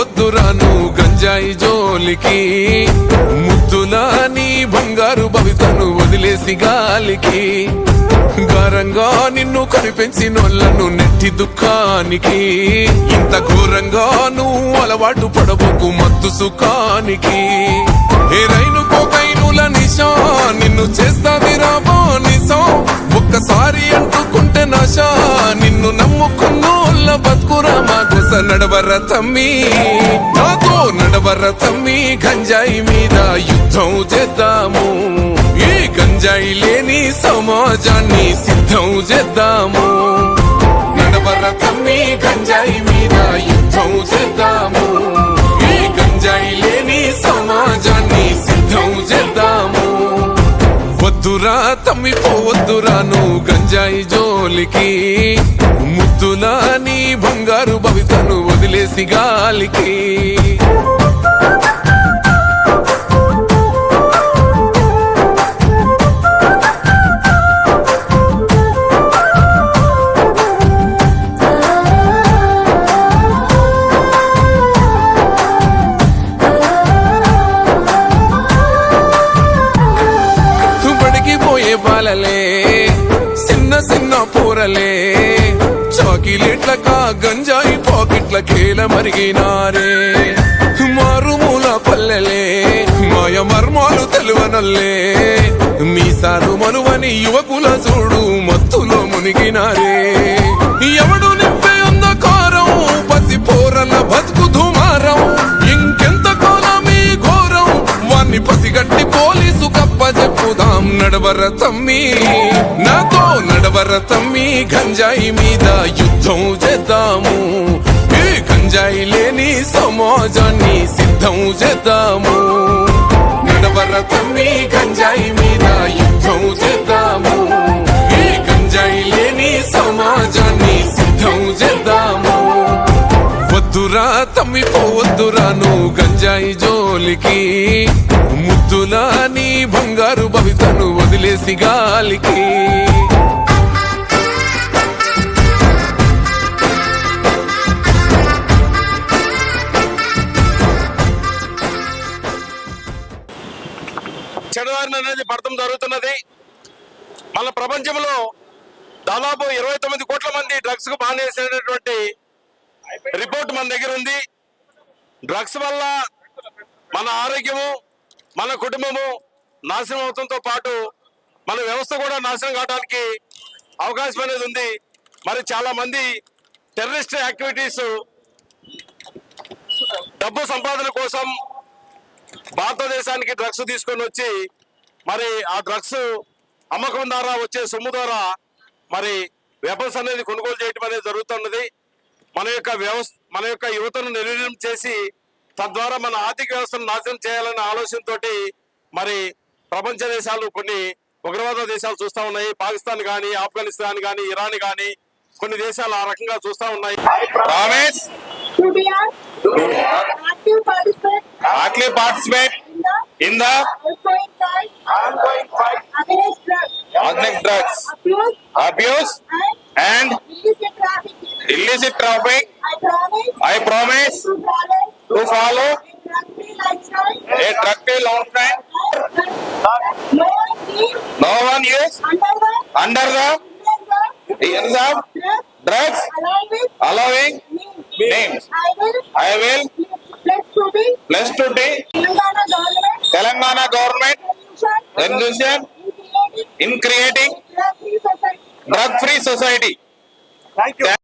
పోవద్దురాను గంజాయి జోలికి, ముద్దులా నీ బంగారు భవితను వదిలేసి గాలికి, గారంగా నిన్ను కనిపెంచినోళ్లను నెట్టి దుఃఖానికి, ఇంత ఘోరంగా నువ్వు అలవాటు పడబోకు మత్తు సుఖానికి. ఏ రైలు కోకైనుల నిశా నిన్ను చేస్తాది రాబో నిశం, ఒక్కసారి అంటుకుంటే నశా నిన్ను నమ్ముకున్నోళ్ళ బతుకురా మా గుస. నడవర తమ్మి నాతో నడవర తమ్మి, గంజాయి మీద యుద్ధం చేద్దాము, ఈ గంజాయి లేని సమాజాన్ని సిద్ధం చేద్దాము. నడవర తమ్మి గంజాయి మీద యుద్ధం చేద్దాము, ఈ గంజాయి లేని సమాజాన్ని సిద్ధం చేద్దాము. వద్దురా తమ్మి పోవద్దురాను గంజాయి జోలికి, ముద్దులా నీ బంగారు భవితను వదిలేసి గాలికి. బాలలే చిన్న చిన్న పూరలే, చాకిలెట్లకా గంజాయి పాకెట్ల కేల మరిగినారే. మారుమూల పల్లెలే మాయ మర్మాలు తెలువనల్లే, మీసాలు మనువని యువకుల చూడు మత్తులో మునిగినారే. ఎవడు నింపే అంధకారం పసి పోరల బతుకు దుమారం, ఇంకెంత కాలమీ ఘోరం వాన్ని పసిగట్టి పోలీసు కప్ప చెప్పుదాం. నడవర తమ్మి నాతో నడవర తమ్మి, గంజాయి మీద యుద్ధం చేద్దాము, ఈ గంజాయి లేని సమాజాన్ని సిద్ధం చేద్దాము. నడవర తమ్మి గంజాయి మీద యుద్ధం చేద్దాము, ఈ గంజాయి లేని సమాజాన్ని సిద్ధం చేద్దాము. వద్దురా తమ్మి పోవద్దురాను గంజాయి జోలికి, ముద్దులా నీ బంగారు భవితను వదిలేసి గాలికి. చెడుదారిన అనేది పడతం జరుగుతున్నది. మన ప్రపంచంలో దాదాపు 29 కోట్ల మంది డ్రగ్స్ కు బానేసేటటువంటి రిపోర్ట్ మన దగ్గర ఉంది. డ్రగ్స్ వల్ల మన ఆరోగ్యము మన కుటుంబము నాశనం అవడంతో పాటు మన వ్యవస్థ కూడా నాశనం కావడానికి అవకాశం అనేది ఉంది. మరి చాలా మంది టెర్రరిస్ట్ యాక్టివిటీస్ డబ్బు సంపాదన కోసం భారతదేశానికి డ్రగ్స్ తీసుకొని వచ్చి మరి ఆ డ్రగ్స్ అమ్మకం ద్వారా వచ్చే సొమ్ము ద్వారా మరి వెపన్స్ అనేది కొనుగోలు చేయడం అనేది జరుగుతున్నది. మన యొక్క యువతను నిర్వీర్యం చేసి తద్వారా మన ఆర్థిక వ్యవస్థను నాశనం చేయాలనే ఆలోచనతో మరి ప్రపంచ దేశాలు కొన్ని ఉగ్రవాద దేశాలు చూస్తా ఉన్నాయి. పాకిస్తాన్ గాని, ఆఫ్ఘనిస్తాన్ గాని, ఇరాన్ గాని కొన్ని దేశాలు ఆ రకంగా చూస్తా ఉన్నాయి. Active participate in the ongoing drugs abuse and illicit traffic. I promise to follow a drug-free lifestyle. No one is under the use of drugs allowing names. I will pledge to be Telangana government resolution in creating drug-free society. Thank you.